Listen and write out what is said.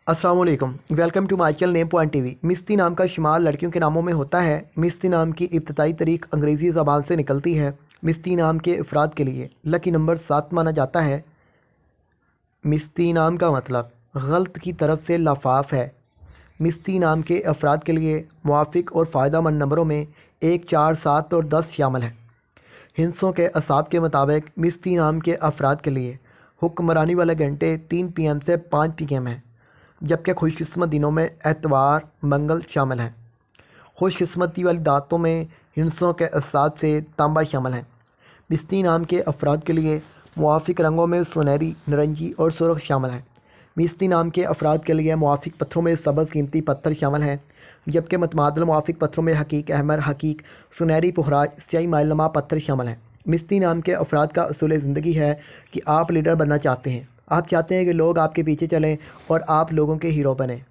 अस्सलाम वालेकुम, welcome to my channel name point TV. मिस्ती नाम का शुमार लड़कियों के नामों में होता है। मिस्ती नाम की इब्तदाई तारीख अंग्रेज़ी ज़बान से निकलती है। मिस्ती नाम के अफराद के लिए लकी नंबर 7 माना जाता है। मिस्ती नाम का मतलब गलत की तरफ से लफाफ है। मिस्ती नाम के अफराद के लिए मुवाफ़िक और फ़ायदेमंद नंबरों में 1, 4, 7 और 10 शामिल है। हिंसों के असाब के मुताबिक मिस्ती नाम के अफराद के लिए हुक्मरानी वाले घंटे 3 PM से 5 PM हैं, जबकि खुशकिस्मत दिनों में एतवार मंगल शामिल हैं। खुशकिस्मती वाली दातों में हिंसों के असाब से तांबा शामिल हैं। मिस्ती नाम के अफराद के लिए मुवाफ़िक रंगों में सुनहरी, नारंगी और सुर्ख शामिल हैं। मिस्ती नाम के अफराद के लिए मुवाफ़िक पत्थरों में सब्ज़ कीमती पत्थर शामिल हैं, जबकि मतमादल मुवाफ़िक पत्थरों में हकीक, अहमर, हकीक, सुनहरी, पुखराज, स्याही माइलनुमा पत्थर शामिल हैं। मिस्ती नाम के अफराद का असूल ज़िंदगी है कि आप लीडर बनना चाहते हैं। आप चाहते हैं कि लोग आपके पीछे चलें और आप लोगों के हीरो बनें।